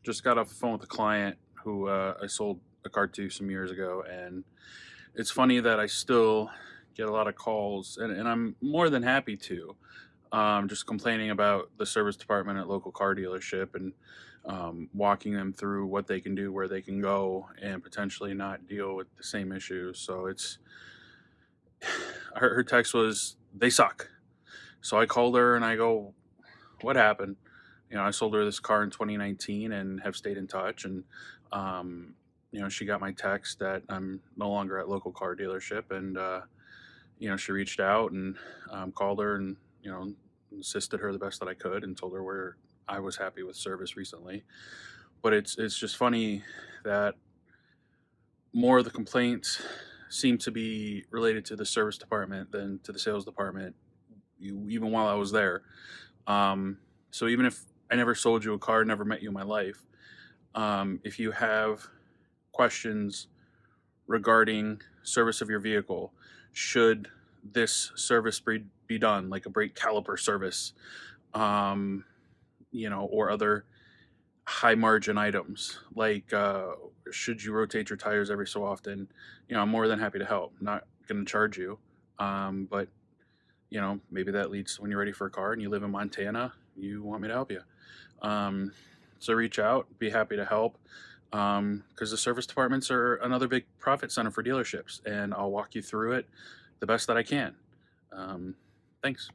just got off the phone with a client who I sold a car to some years ago, and it's funny that I still get a lot of calls, and I'm more than happy to, just complaining about the service department at local car dealership and walking them through what they can do, where they can go, and potentially not deal with the same issues. So her text was, "They suck." So I called her and I go, "What happened?" I sold her this car in 2019 and have stayed in touch. And, um, she got my text that I'm no longer at local car dealership. And, she reached out and called her and, assisted her the best that I could and told her where I was happy with service recently. But it's just funny that more of the complaints seem to be related to the service department than to the sales department, even while I was there. So even if I never sold you a car, never met you in my life, if you have questions regarding service of your vehicle, should this service be done, like a brake caliper service, um, or other high margin items, like should you rotate your tires every so often? I'm more than happy to help. Not going to charge you, but maybe that leads to when you're ready for a car and you live in Montana, you want me to help you. Um, so reach out, be happy to help. Because the service departments are another big profit center for dealerships, and I'll walk you through it the best that I can. Um, Thanks.